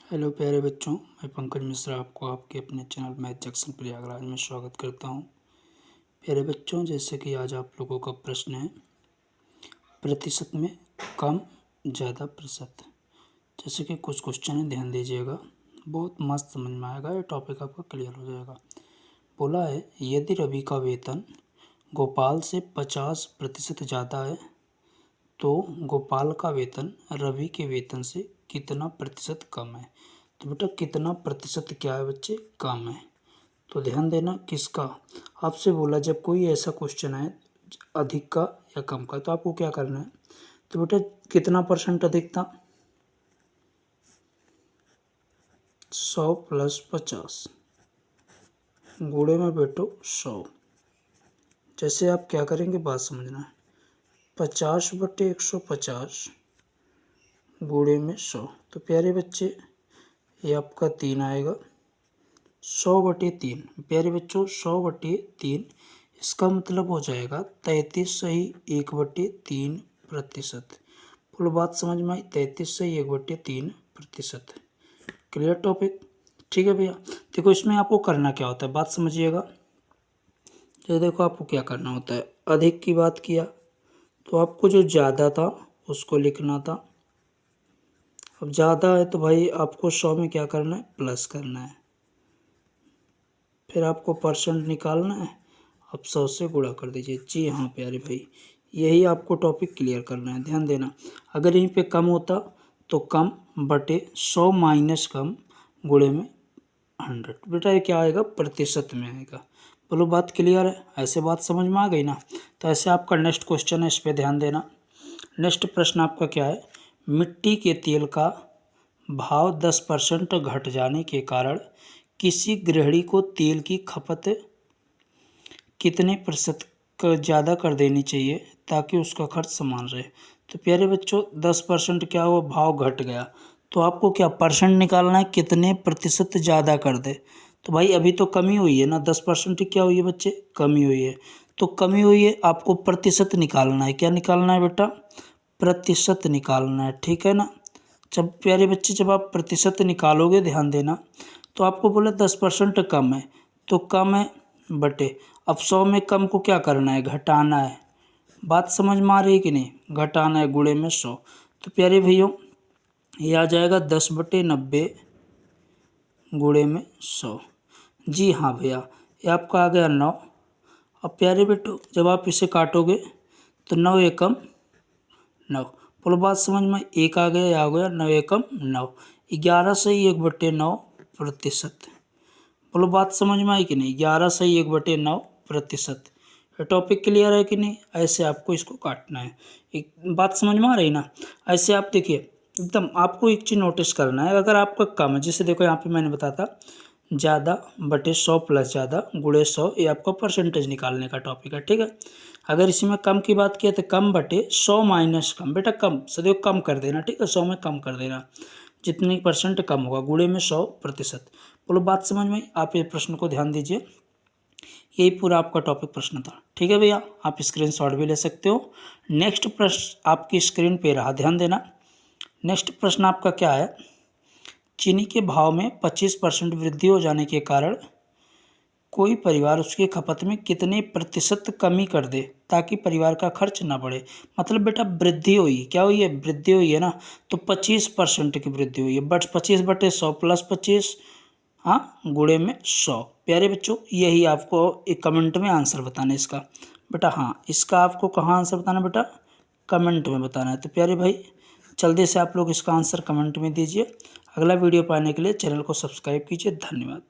Hello प्यारे बच्चों, मैं पंकज मिश्रा आपको आपके अपने चैनल मैथ जंक्शन प्रयागराज में स्वागत करता हूं। प्यारे बच्चों, जैसे कि आज आप लोगों का प्रश्न है प्रतिशत में कम ज़्यादा प्रतिशत। जैसे कि कुछ क्वेश्चन है, ध्यान दीजिएगा, बहुत मस्त समझ में आएगा, ये टॉपिक आपका क्लियर हो जाएगा। बोला है यदि रवि का वेतन गोपाल से 50% ज़्यादा है तो गोपाल का वेतन रवि के वेतन से कितना प्रतिशत कम है। तो बेटा कितना प्रतिशत क्या है बच्चे, कम है। तो ध्यान देना किसका, आपसे बोला जब कोई ऐसा क्वेश्चन है अधिक का या कम का, तो आपको क्या करना है। तो बेटा कितना परसेंट अधिक था, 100 + 50 गुणे में बेटो 100। जैसे आप क्या करेंगे बात समझना है, 50/150 गुणे में 100। तो प्यारे बच्चे ये आपका 3 आएगा, 100/3। प्यारे बच्चों 100/3, इसका मतलब हो जाएगा 33 सही 1/3%। फुल बात समझ में आई, 33 सही 1/3%। क्लियर टॉपिक, ठीक है भैया। देखो इसमें आपको करना क्या होता है, बात समझिएगा। तो देखो आपको क्या करना होता है, अधिक की बात किया तो आपको जो ज़्यादा था उसको लिखना था। अब ज़्यादा है तो भाई आपको 100 में क्या करना है, प्लस करना है। फिर आपको परसेंट निकालना है, अब 100 से गुणा कर दीजिए। जी हाँ प्यारे भाई, यही आपको टॉपिक क्लियर करना है, ध्यान देना। अगर यहीं पे कम होता तो कम बटे 100 माइनस कम गुणे में 100। बेटा ये क्या आएगा, प्रतिशत में आएगा। बोलो बात क्लियर है, ऐसे बात समझ में आ गई ना। तो ऐसे आपका नेक्स्ट क्वेश्चन है, इस पर ध्यान देना। नेक्स्ट प्रश्न आपका क्या है, मिट्टी के तेल का भाव 10% घट जाने के कारण किसी गृहिणी को तेल की खपत कितने प्रतिशत ज़्यादा कर देनी चाहिए ताकि उसका खर्च समान रहे। तो प्यारे बच्चों 10% क्या हुआ, भाव घट गया, तो आपको क्या परसेंट निकालना है, कितने प्रतिशत ज़्यादा कर दे। तो भाई अभी तो कमी हुई है ना, 10% क्या हुई है बच्चे, कमी हुई है। तो कमी हुई है, आपको प्रतिशत निकालना है। क्या निकालना है बेटा, प्रतिशत निकालना है, ठीक है ना। जब प्यारे बच्चे जब आप प्रतिशत निकालोगे, ध्यान देना, तो आपको बोला 10% कम है, तो कम है बटे, अब 100 में कम को क्या करना है, घटाना है। बात समझ में आ रही है कि नहीं, घटाना है गुणे में 100। तो प्यारे भैयों ये आ जाएगा 10/90 गुणे में 100। जी हाँ भैया, ये आपका आ गया 9। अब प्यारे बेटो जब आप इसे काटोगे तो 9 एकम 9। बोलो बात समझ में, एक आ गया, आ गया 9 एकम 9, 11 सही 1/9%। बोलो बात समझ में आई कि नहीं, 11 सही 1/9%। ये टॉपिक क्लियर है कि नहीं। ऐसे आपको इसको काटना है, एक बात समझ में आ रही ना। ऐसे आप देखिए एकदम, आपको एक चीज़ नोटिस करना है, अगर आपका कम है, जैसे देखो यहाँ पे मैंने बताया था ज़्यादा बटे 100 + ज़्यादा गुणे 100, ये आपका परसेंटेज निकालने का टॉपिक है, ठीक है। अगर इसी में कम की बात किया तो कम बटे 100 माइनस कम, बेटा कम सदैव कम कर देना, ठीक है, 100 में कम कर देना, जितनी परसेंट कम होगा गुणे में 100%। बोलो बात समझ में, आप ये प्रश्न को ध्यान दीजिए, यही पूरा आपका टॉपिक प्रश्न था, ठीक है भैया। आप स्क्रीनशॉट भी ले सकते हो। नेक्स्ट प्रश्न आपकी स्क्रीन पे रहा, ध्यान देना। नेक्स्ट प्रश्न आपका क्या है, चीनी के भाव में 25% वृद्धि हो जाने के कारण कोई परिवार उसकी खपत में कितने प्रतिशत कमी कर दे ताकि परिवार का खर्च ना बढ़े। मतलब बेटा वृद्धि हुई, क्या हुई है, वृद्धि हुई है ना, तो 25% की वृद्धि हुई है, बट 25/100 + 25, हाँ गुणे में 100। प्यारे बच्चों यही आपको एक कमेंट में आंसर बताना है इसका, बेटा हाँ इसका आपको कहाँ आंसर बताना बेटा, कमेंट में बताना है। तो प्यारे भाई जल्दी से आप लोग इसका आंसर कमेंट में दीजिए। अगला वीडियो पाने के लिए चैनल को सब्सक्राइब कीजिए, धन्यवाद।